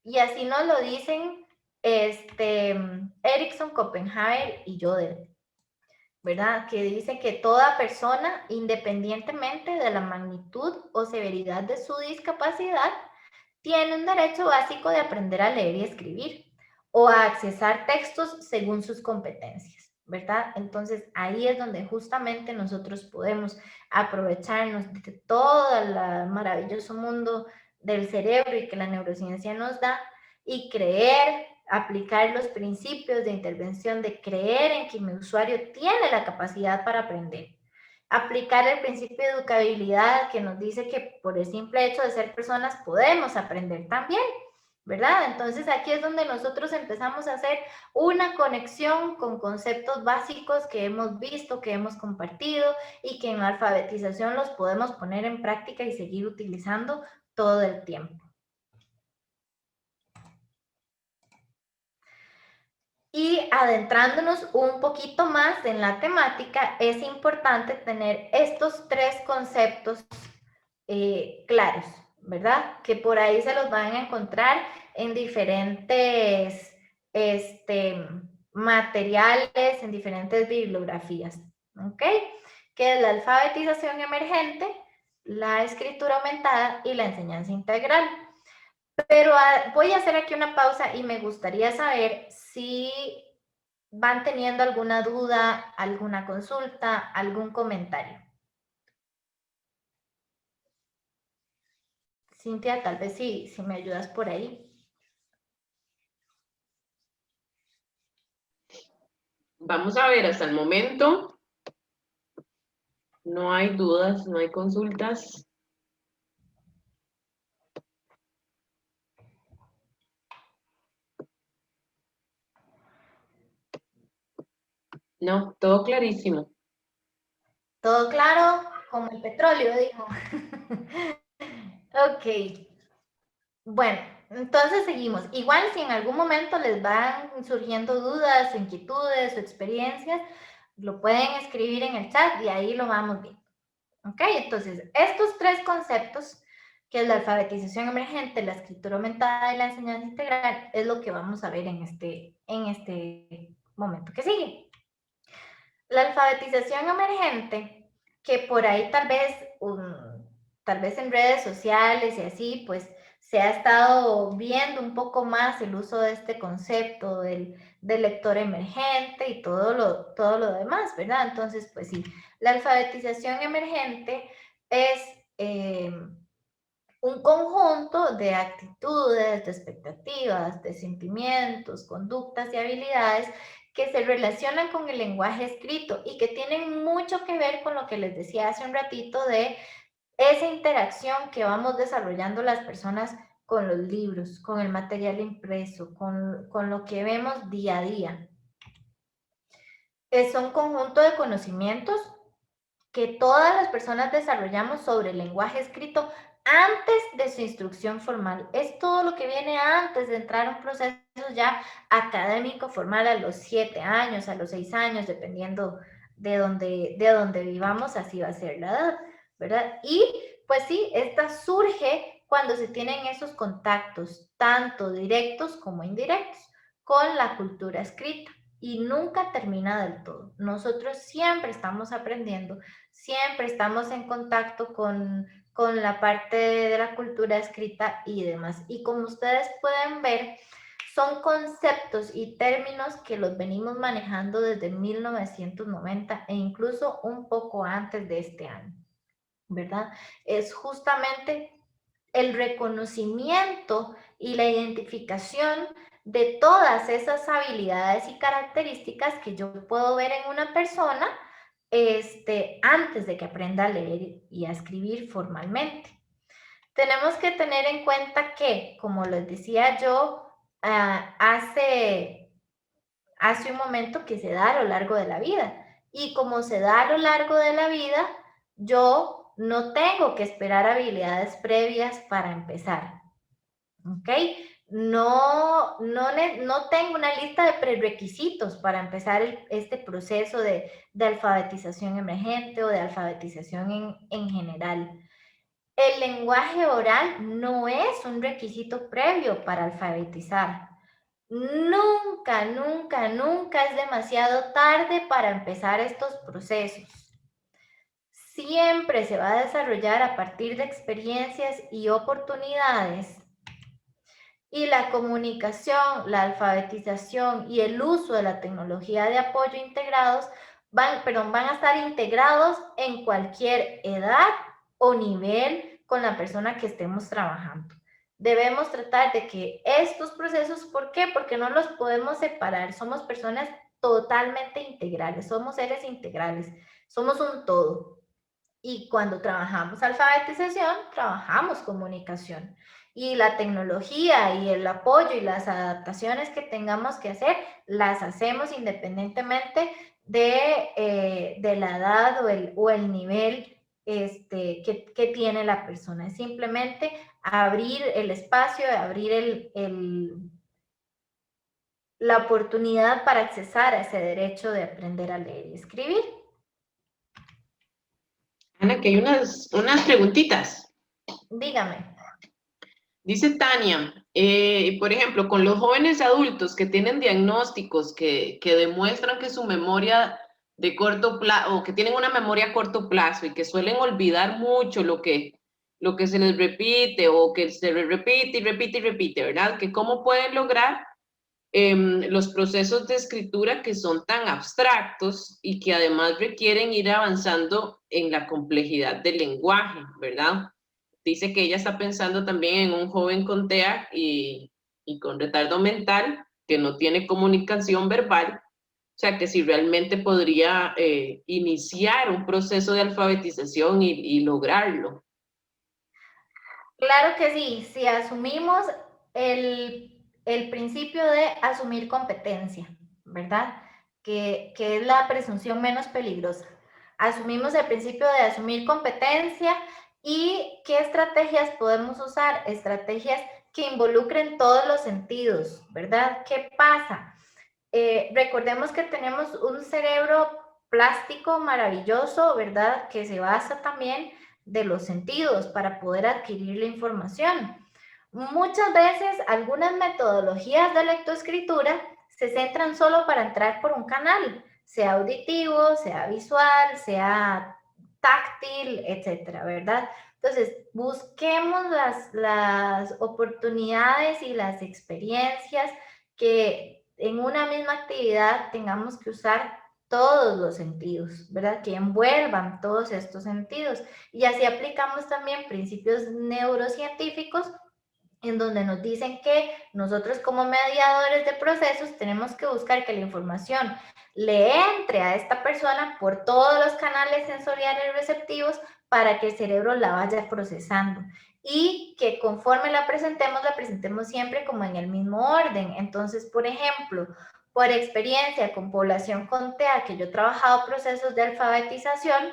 Y así nos lo dicen Erikson, Copenhagen y Jodel, ¿verdad? Que dice que toda persona, independientemente de la magnitud o severidad de su discapacidad, tiene un derecho básico de aprender a leer y escribir o a accesar textos según sus competencias, ¿verdad? Entonces ahí es donde justamente nosotros podemos aprovecharnos de todo el maravilloso mundo del cerebro y que la neurociencia nos da y aplicar los principios de intervención, de creer en que mi usuario tiene la capacidad para aprender. Aplicar el principio de educabilidad que nos dice que por el simple hecho de ser personas podemos aprender también, ¿verdad? Entonces aquí es donde nosotros empezamos a hacer una conexión con conceptos básicos que hemos visto, que hemos compartido y que en la alfabetización los podemos poner en práctica y seguir utilizando todo el tiempo. Y adentrándonos un poquito más en la temática, es importante tener estos tres conceptos claros, ¿verdad? Que por ahí se los van a encontrar en diferentes materiales, en diferentes bibliografías, ¿ok? Que es la alfabetización emergente, la escritura aumentada y la enseñanza integral. Pero voy a hacer aquí una pausa y me gustaría saber si van teniendo alguna duda, alguna consulta, algún comentario. Cintia, tal vez sí, si me ayudas por ahí. Vamos a ver, hasta el momento no hay dudas, no hay consultas. No, todo clarísimo. Todo claro, como el petróleo, dijo. Ok. Bueno, entonces seguimos. Igual si en algún momento les van surgiendo dudas, inquietudes o experiencias, lo pueden escribir en el chat y ahí lo vamos viendo. Ok, entonces estos tres conceptos, que es la alfabetización emergente, la escritura aumentada y la enseñanza integral, es lo que vamos a ver en este momento que sigue. La alfabetización emergente que por ahí tal vez en redes sociales y así, pues se ha estado viendo un poco más el uso de este concepto del lector emergente y todo lo demás, ¿verdad? Entonces, pues sí, la alfabetización emergente es un conjunto de actitudes, de expectativas, de sentimientos, conductas y habilidades que se relacionan con el lenguaje escrito y que tienen mucho que ver con lo que les decía hace un ratito de esa interacción que vamos desarrollando las personas con los libros, con el material impreso, con lo que vemos día a día. Es un conjunto de conocimientos que todas las personas desarrollamos sobre el lenguaje escrito antes de su instrucción formal. Es todo lo que viene antes de entrar a un proceso ya académico formal a los 7 años, a los 6 años, dependiendo de donde vivamos, así va a ser la edad, ¿verdad? Y pues sí, esta surge cuando se tienen esos contactos, tanto directos como indirectos, con la cultura escrita y nunca termina del todo. Nosotros siempre estamos aprendiendo, siempre estamos en contacto con la parte de la cultura escrita y demás. Y como ustedes pueden ver, son conceptos y términos que los venimos manejando desde 1990 e incluso un poco antes de este año, ¿verdad? Es justamente el reconocimiento y la identificación de todas esas habilidades y características que yo puedo ver en una persona antes de que aprenda a leer y a escribir formalmente. Tenemos que tener en cuenta que, como les decía yo hace un momento, que se da a lo largo de la vida. Y como se da a lo largo de la vida, yo no tengo que esperar habilidades previas para empezar. ¿Ok? No tengo una lista de prerequisitos para empezar este proceso de alfabetización emergente o de alfabetización en general. El lenguaje oral no es un requisito previo para alfabetizar. Nunca, nunca, nunca es demasiado tarde para empezar estos procesos. Siempre se va a desarrollar a partir de experiencias y oportunidades. Y la comunicación, la alfabetización y el uso de la tecnología de apoyo integrados van a estar integrados en cualquier edad o nivel con la persona que estemos trabajando. Debemos tratar de que estos procesos, ¿por qué? Porque no los podemos separar. Somos personas totalmente integrales, somos seres integrales, somos un todo. Y cuando trabajamos alfabetización, trabajamos comunicación. Y la tecnología y el apoyo y las adaptaciones que tengamos que hacer, las hacemos independientemente de la edad o el nivel que tiene la persona. Es simplemente abrir el espacio, abrir la oportunidad para accesar a ese derecho de aprender a leer y escribir. Ana, que hay unas preguntitas. Dígame. Dice Tania, por ejemplo, con los jóvenes adultos que tienen diagnósticos que demuestran que su memoria de corto plazo, o que tienen una memoria a corto plazo y que suelen olvidar mucho lo que se les repite o que se les repite y repite y repite, ¿verdad? Que cómo pueden lograr los procesos de escritura que son tan abstractos y que además requieren ir avanzando en la complejidad del lenguaje, ¿verdad? Dice que ella está pensando también en un joven con TEA y con retardo mental que no tiene comunicación verbal, o sea que si realmente podría iniciar un proceso de alfabetización y lograrlo. Claro que sí, si asumimos el principio de asumir competencia, ¿verdad? Que es la presunción menos peligrosa. Asumimos el principio de asumir competencia y qué estrategias podemos usar, estrategias que involucren todos los sentidos, ¿verdad? ¿Qué pasa? Recordemos que tenemos un cerebro plástico maravilloso, ¿verdad? Que se basa también de los sentidos para poder adquirir la información. Muchas veces algunas metodologías de lectoescritura se centran solo para entrar por un canal, sea auditivo, sea visual, sea táctil, etcétera, ¿verdad? Entonces, busquemos las oportunidades y las experiencias que en una misma actividad tengamos que usar todos los sentidos, ¿verdad? Que envuelvan todos estos sentidos. Y así aplicamos también principios neurocientíficos en donde nos dicen que nosotros como mediadores de procesos tenemos que buscar que la información le entre a esta persona por todos los canales sensoriales receptivos para que el cerebro la vaya procesando y que conforme la presentemos siempre como en el mismo orden. Entonces, por ejemplo, por experiencia con población con TEA, que yo he trabajado procesos de alfabetización,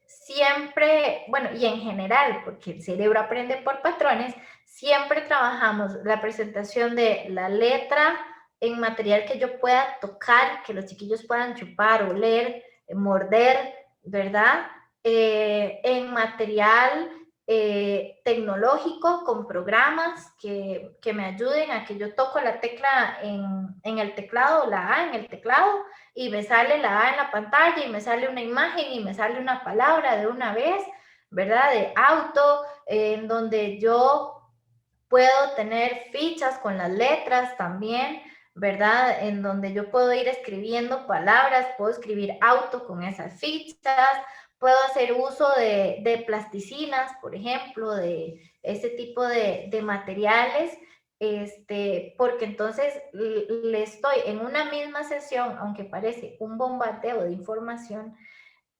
siempre, bueno, y en general, porque el cerebro aprende por patrones, siempre trabajamos la presentación de la letra en material que yo pueda tocar, que los chiquillos puedan chupar, oler, morder, ¿verdad? En material tecnológico con programas que me ayuden a que yo toco la tecla en el teclado, la A en el teclado, y me sale la A en la pantalla y me sale una imagen y me sale una palabra de una vez, ¿verdad? De auto, en donde yo puedo tener fichas con las letras también, ¿verdad? En donde yo puedo ir escribiendo palabras, puedo escribir auto con esas fichas, puedo hacer uso de plasticinas, por ejemplo, de ese tipo de materiales, porque entonces le estoy en una misma sesión, aunque parece un bombardeo de información,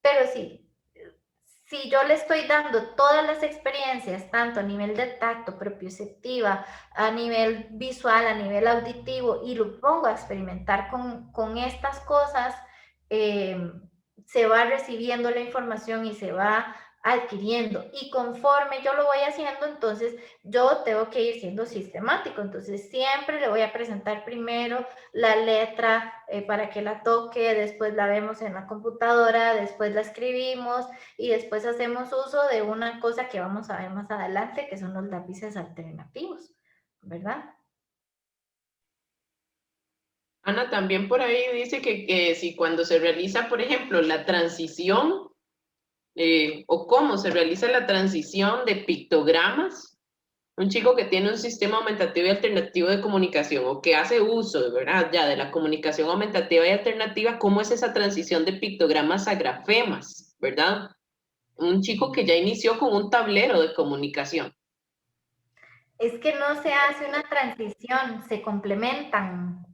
pero sí, si yo le estoy dando todas las experiencias, tanto a nivel de tacto, propioceptiva, a nivel visual, a nivel auditivo, y lo pongo a experimentar con estas cosas, se va recibiendo la información y se va adquiriendo. Y conforme yo lo voy haciendo, entonces yo tengo que ir siendo sistemático. Entonces siempre le voy a presentar primero la letra para que la toque, después la vemos en la computadora, después la escribimos y después hacemos uso de una cosa que vamos a ver más adelante, que son los lápices alternativos, ¿verdad? Ana, también por ahí dice que si cuando se realiza, por ejemplo, la transición, o cómo se realiza la transición de pictogramas, un chico que tiene un sistema aumentativo y alternativo de comunicación o que hace uso, ¿verdad? Ya de la comunicación aumentativa y alternativa, ¿cómo es esa transición de pictogramas a grafemas, ¿verdad? Un chico que ya inició con un tablero de comunicación. Es que no se hace una transición, se complementan,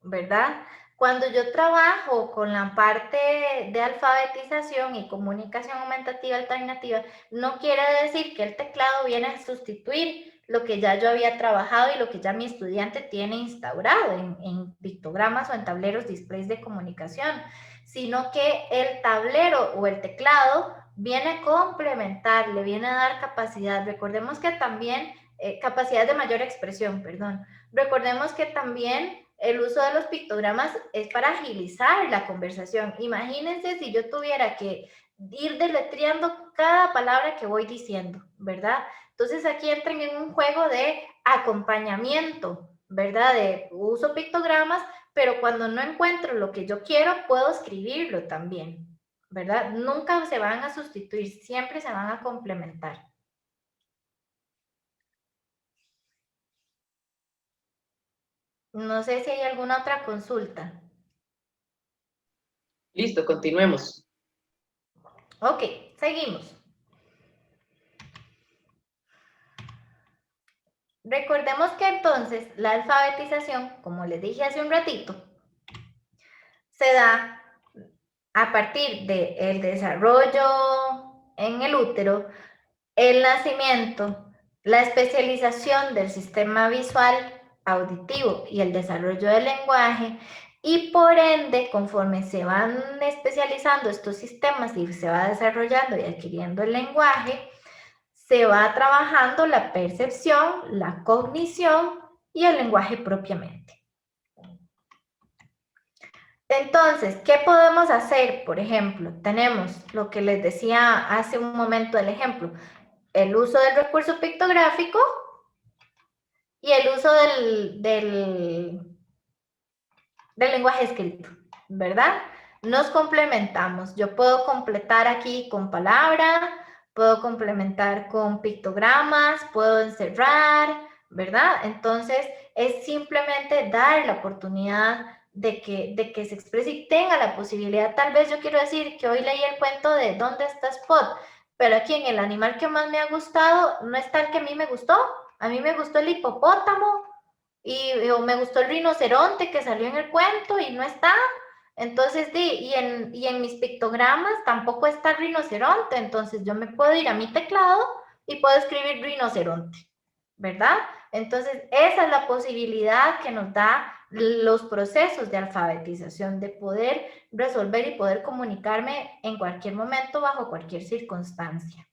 ¿verdad? Cuando yo trabajo con la parte de alfabetización y comunicación aumentativa alternativa, no quiere decir que el teclado viene a sustituir lo que ya yo había trabajado y lo que ya mi estudiante tiene instaurado en pictogramas o en tableros displays de comunicación, sino que el tablero o el teclado viene a complementar, le viene a dar capacidad. Recordemos que también, capacidad de mayor expresión, perdón. Recordemos que también el uso de los pictogramas es para agilizar la conversación. Imagínense si yo tuviera que ir deletreando cada palabra que voy diciendo, ¿verdad? Entonces aquí entran en un juego de acompañamiento, ¿verdad? De uso pictogramas, pero cuando no encuentro lo que yo quiero, puedo escribirlo también, ¿verdad? Nunca se van a sustituir, siempre se van a complementar. No sé si hay alguna otra consulta. Listo, continuemos. Ok, seguimos. Recordemos que entonces la alfabetización, como les dije hace un ratito, se da a partir del desarrollo en el útero, el nacimiento, la especialización del sistema visual, auditivo y el desarrollo del lenguaje, y por ende, conforme se van especializando estos sistemas y se va desarrollando y adquiriendo el lenguaje, se va trabajando la percepción, la cognición y el lenguaje propiamente. Entonces, ¿qué podemos hacer? Por ejemplo, tenemos lo que les decía hace un momento el ejemplo, el uso del recurso pictográfico y el uso del lenguaje escrito, ¿verdad? nos complementamos. Yo puedo completar aquí con palabra, puedo complementar con pictogramas, puedo encerrar, ¿verdad? Entonces, es simplemente dar la oportunidad de que se exprese y tenga la posibilidad. Tal vez yo quiero decir que hoy leí el cuento de ¿Dónde está Spot? Pero aquí en el animal que más me ha gustado no está el que a mí me gustó. A mí me gustó el hipopótamo o me gustó el rinoceronte que salió en el cuento y no está. Entonces, y en mis pictogramas tampoco está el rinoceronte. Entonces, yo me puedo ir a mi teclado y puedo escribir rinoceronte, ¿verdad? Entonces, esa es la posibilidad que nos da los procesos de alfabetización, de poder resolver y poder comunicarme en cualquier momento, bajo cualquier circunstancia.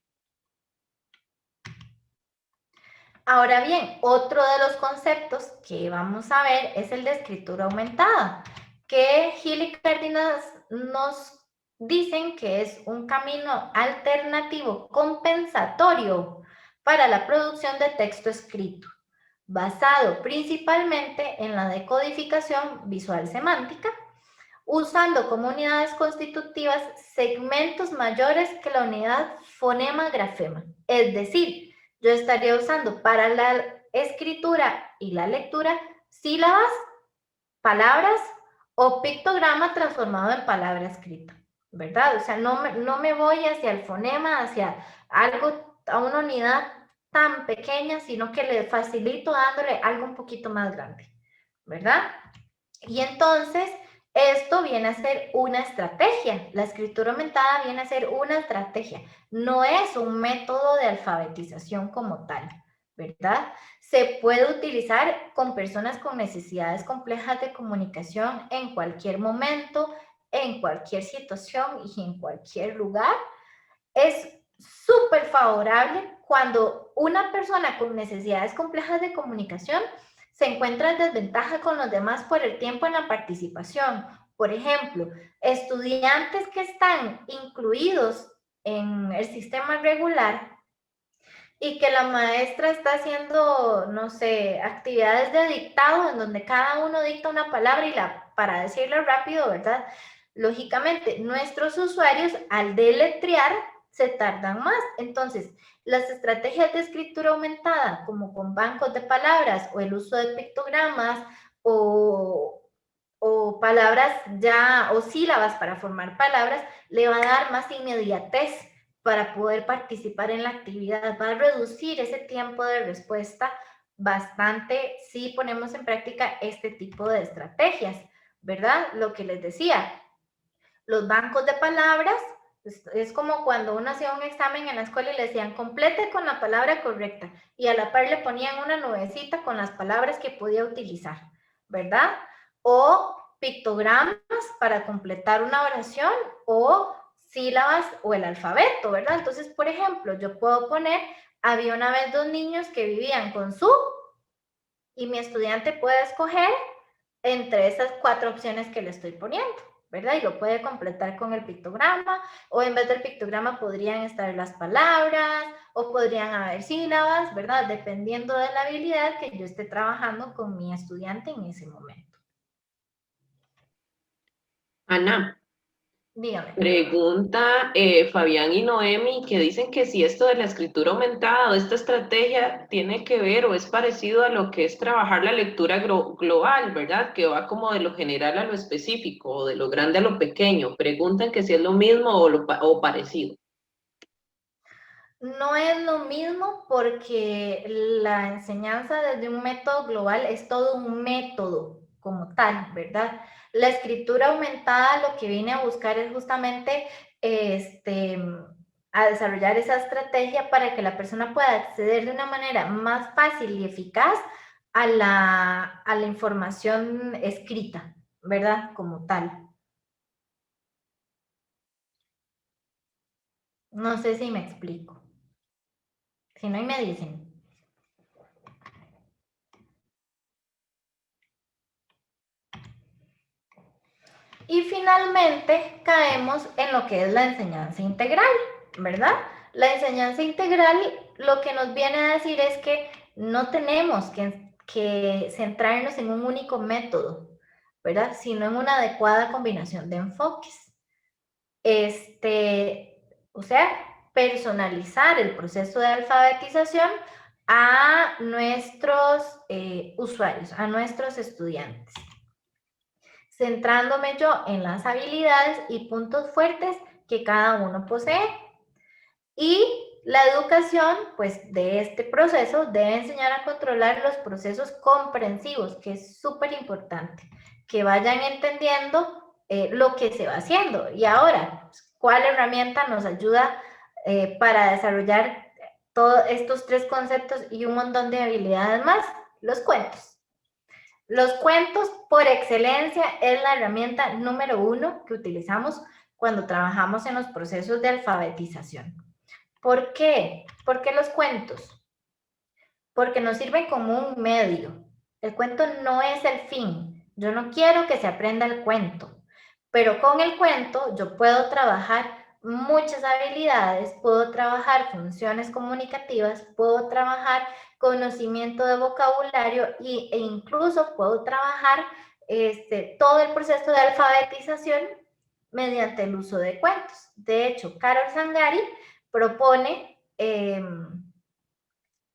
Ahora bien, otro de los conceptos que vamos a ver es el de escritura aumentada, que Gil y Cárdenas nos dicen que es un camino alternativo compensatorio para la producción de texto escrito, basado principalmente en la decodificación visual semántica, usando como unidades constitutivas segmentos mayores que la unidad fonema-grafema. Es decir, yo estaría usando para la escritura y la lectura sílabas, palabras o pictograma transformado en palabra escrita, ¿verdad? O sea, no me voy hacia el fonema, hacia algo, a una unidad tan pequeña, sino que le facilito dándole algo un poquito más grande, ¿verdad? Y entonces, esto viene a ser una estrategia. La escritura aumentada viene a ser una estrategia. No es un método de alfabetización como tal, ¿verdad? Se puede utilizar con personas con necesidades complejas de comunicación en cualquier momento, en cualquier situación y en cualquier lugar. Es súper favorable cuando una persona con necesidades complejas de comunicación se encuentra en desventaja con los demás por el tiempo en la participación. Por ejemplo, estudiantes que están incluidos en el sistema regular y que la maestra está haciendo, no sé, actividades de dictado en donde cada uno dicta una palabra para decirlo rápido, ¿verdad? Lógicamente, nuestros usuarios al deletrear se tardan más. Entonces, las estrategias de escritura aumentada, como con bancos de palabras o el uso de pictogramas o palabras ya, o sílabas para formar palabras, le va a dar más inmediatez para poder participar en la actividad, va a reducir ese tiempo de respuesta bastante si ponemos en práctica este tipo de estrategias, ¿verdad? Lo que les decía, los bancos de palabras, es como cuando uno hacía un examen en la escuela y le decían, complete con la palabra correcta, y a la par le ponían una nubecita con las palabras que podía utilizar, ¿verdad? O pictogramas para completar una oración, o sílabas o el alfabeto, ¿verdad? Entonces, por ejemplo, yo puedo poner, había una vez 2 niños que vivían con su, y mi estudiante puede escoger entre esas 4 opciones que le estoy poniendo, ¿verdad? Y lo puede completar con el pictograma, o en vez del pictograma podrían estar las palabras, o podrían haber sílabas, ¿verdad? Dependiendo de la habilidad que yo esté trabajando con mi estudiante en ese momento. Ana, Dígame. pregunta Fabián y Noemi, que dicen que si esto de la escritura aumentada o esta estrategia tiene que ver o es parecido a lo que es trabajar la lectura global, ¿verdad? Que va como de lo general a lo específico o de lo grande a lo pequeño. Preguntan que si es lo mismo o parecido. No es lo mismo porque la enseñanza desde un método global es todo un método como tal, ¿verdad? La escritura aumentada lo que viene a buscar es justamente a desarrollar esa estrategia para que la persona pueda acceder de una manera más fácil y eficaz a la información escrita, ¿verdad? Como tal. No sé si me explico. Si no, y me dicen. Y finalmente caemos en lo que es la enseñanza integral, ¿verdad? La enseñanza integral lo que nos viene a decir es que no tenemos que centrarnos en un único método, ¿verdad? Sino en una adecuada combinación de enfoques. O sea, personalizar el proceso de alfabetización a nuestros usuarios, a nuestros estudiantes, centrándome yo en las habilidades y puntos fuertes que cada uno posee. Y la educación, pues, de este proceso debe enseñar a controlar los procesos comprensivos, que es súper importante, que vayan entendiendo lo que se va haciendo. Y ahora, ¿cuál herramienta nos ayuda para desarrollar todos estos 3 conceptos y un montón de habilidades más? Los cuentos. Los cuentos, por excelencia, es la herramienta número 1 que utilizamos cuando trabajamos en los procesos de alfabetización. ¿Por qué? ¿Por qué los cuentos? Porque nos sirven como un medio. El cuento no es el fin. Yo no quiero que se aprenda el cuento, pero con el cuento yo puedo trabajar muchas habilidades, puedo trabajar funciones comunicativas, puedo trabajar conocimiento de vocabulario e incluso puedo trabajar todo el proceso de alfabetización mediante el uso de cuentos. De hecho, Carol Zangari propone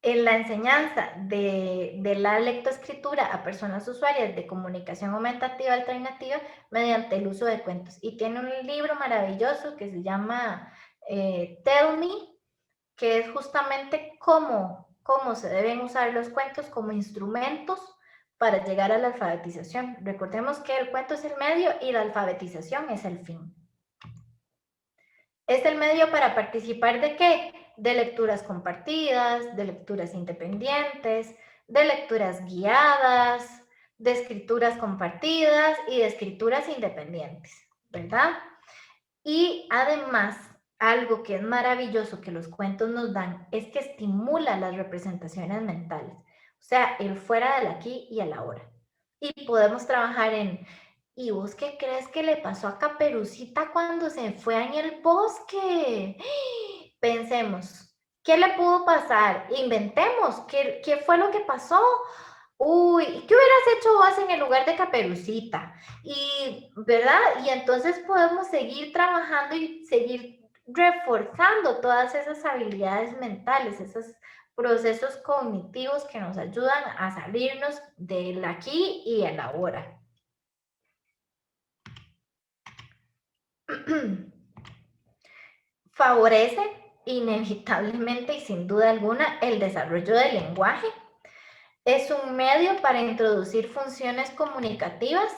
en la enseñanza de la lectoescritura a personas usuarias de comunicación aumentativa alternativa mediante el uso de cuentos. Y tiene un libro maravilloso que se llama Tell Me, que es justamente cómo se deben usar los cuentos como instrumentos para llegar a la alfabetización. Recordemos que el cuento es el medio y la alfabetización es el fin. ¿Es el medio para participar de qué? De lecturas compartidas, de lecturas independientes, de lecturas guiadas, de escrituras compartidas y de escrituras independientes, ¿verdad? Y además, algo que es maravilloso que los cuentos nos dan es que estimula las representaciones mentales, o sea, el fuera del aquí y el ahora. Y podemos trabajar en ¿y vos qué crees que le pasó a Caperucita cuando se fue en el bosque? Pensemos, ¿qué le pudo pasar? Inventemos, ¿qué fue lo que pasó? Uy, ¿qué hubieras hecho vos en el lugar de Caperucita? Y, ¿verdad? Y entonces podemos seguir trabajando y seguir reforzando todas esas habilidades mentales, esos procesos cognitivos que nos ayudan a salirnos del aquí y el ahora. Favorece inevitablemente y sin duda alguna el desarrollo del lenguaje. Es un medio para introducir funciones comunicativas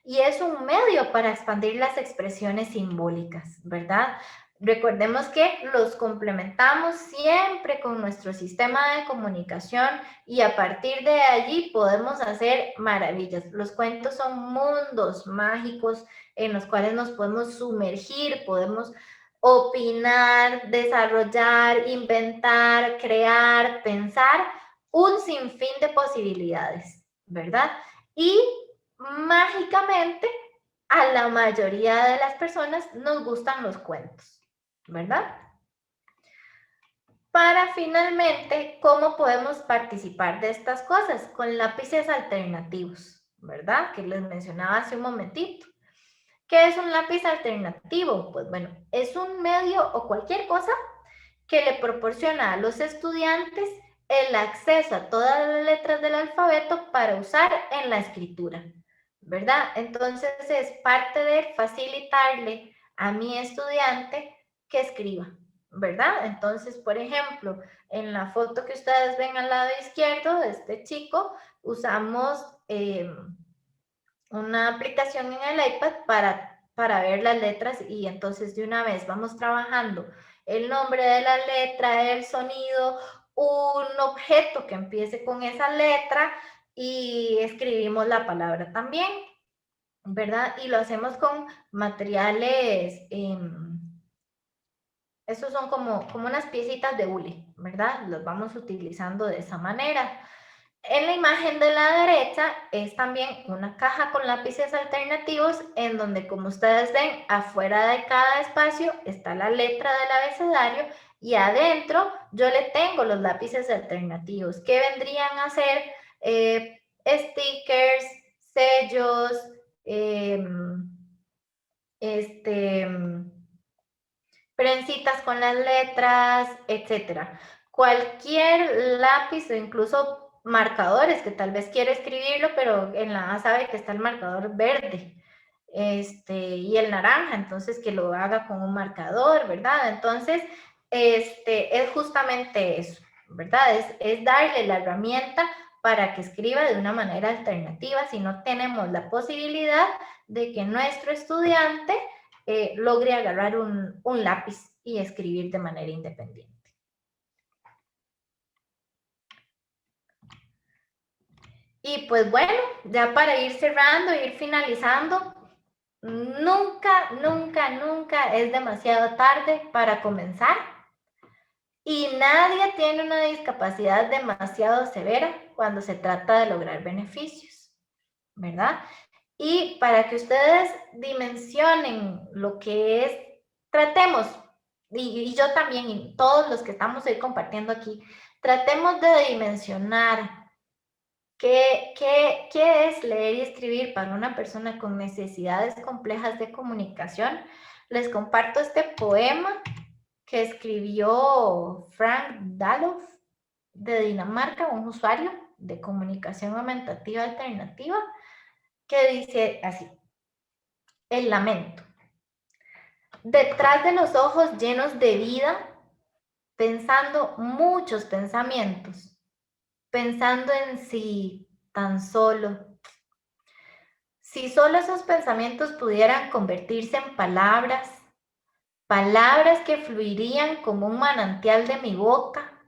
y es un medio para expandir las expresiones simbólicas, ¿verdad? Recordemos que los complementamos siempre con nuestro sistema de comunicación y a partir de allí podemos hacer maravillas. Los cuentos son mundos mágicos en los cuales nos podemos sumergir, podemos opinar, desarrollar, inventar, crear, pensar un sinfín de posibilidades, ¿verdad? Y mágicamente a la mayoría de las personas nos gustan los cuentos, ¿verdad? Para finalmente, ¿cómo podemos participar de estas cosas? Con lápices alternativos, ¿verdad? Que les mencionaba hace un momentito. ¿Qué es un lápiz alternativo? Pues bueno, es un medio o cualquier cosa que le proporciona a los estudiantes el acceso a todas las letras del alfabeto para usar en la escritura, ¿verdad? Entonces es parte de facilitarle a mi estudiante que escriba, ¿verdad? Entonces, por ejemplo, en la foto que ustedes ven al lado izquierdo de este chico, usamos una aplicación en el iPad para ver las letras y entonces de una vez vamos trabajando el nombre de la letra, el sonido, un objeto que empiece con esa letra y escribimos la palabra también, ¿verdad? Y lo hacemos con materiales, esos son como unas piecitas de hule, ¿verdad? Los vamos utilizando de esa manera. En la imagen de la derecha es también una caja con lápices alternativos en donde, como ustedes ven, afuera de cada espacio está la letra del abecedario y adentro yo le tengo los lápices alternativos que vendrían a ser stickers, sellos, trencitas con las letras, etcétera. Cualquier lápiz o incluso marcadores que tal vez quiere escribirlo, pero en la A sabe que está el marcador verde y el naranja, entonces que lo haga con un marcador, ¿verdad? Entonces, es justamente eso, ¿verdad? Es darle la herramienta para que escriba de una manera alternativa si no tenemos la posibilidad de que nuestro estudiante logre agarrar un lápiz y escribir de manera independiente. Y pues bueno, ya para ir cerrando, ir finalizando, nunca, nunca, nunca es demasiado tarde para comenzar. Y nadie tiene una discapacidad demasiado severa cuando se trata de lograr beneficios, ¿verdad? Y para que ustedes dimensionen lo que es, tratemos, y yo también, y todos los que estamos hoy compartiendo aquí, tratemos de dimensionar qué es leer y escribir para una persona con necesidades complejas de comunicación. Les comparto este poema que escribió Frank Daloff de Dinamarca, un usuario de comunicación aumentativa alternativa, que dice así: el lamento. Detrás de los ojos llenos de vida, pensando muchos pensamientos, pensando en sí tan solo. Si solo esos pensamientos pudieran convertirse en palabras, palabras que fluirían como un manantial de mi boca,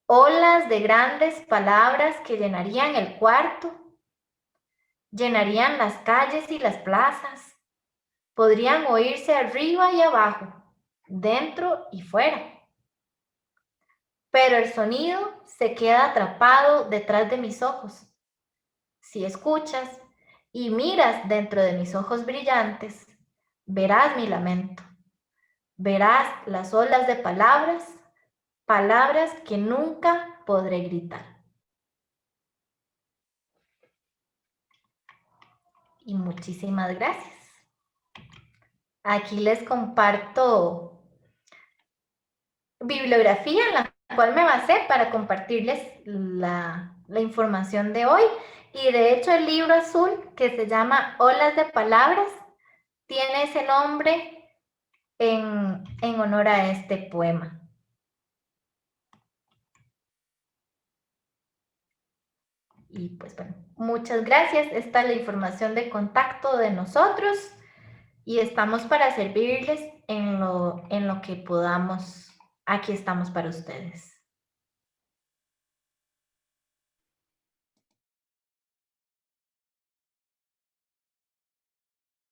olas de grandes palabras que llenarían el cuarto, llenarían las calles y las plazas, podrían oírse arriba y abajo, dentro y fuera. Pero el sonido se queda atrapado detrás de mis ojos. Si escuchas y miras dentro de mis ojos brillantes, verás mi lamento. Verás las olas de palabras, palabras que nunca podré gritar. Y muchísimas gracias. Aquí les comparto bibliografía en la cual me basé para compartirles la información de hoy. Y de hecho el libro azul, que se llama Olas de Palabras, tiene ese nombre en honor a este poema. Y pues bueno, muchas gracias. Esta es la información de contacto de nosotros y estamos para servirles en lo que podamos. Aquí estamos para ustedes.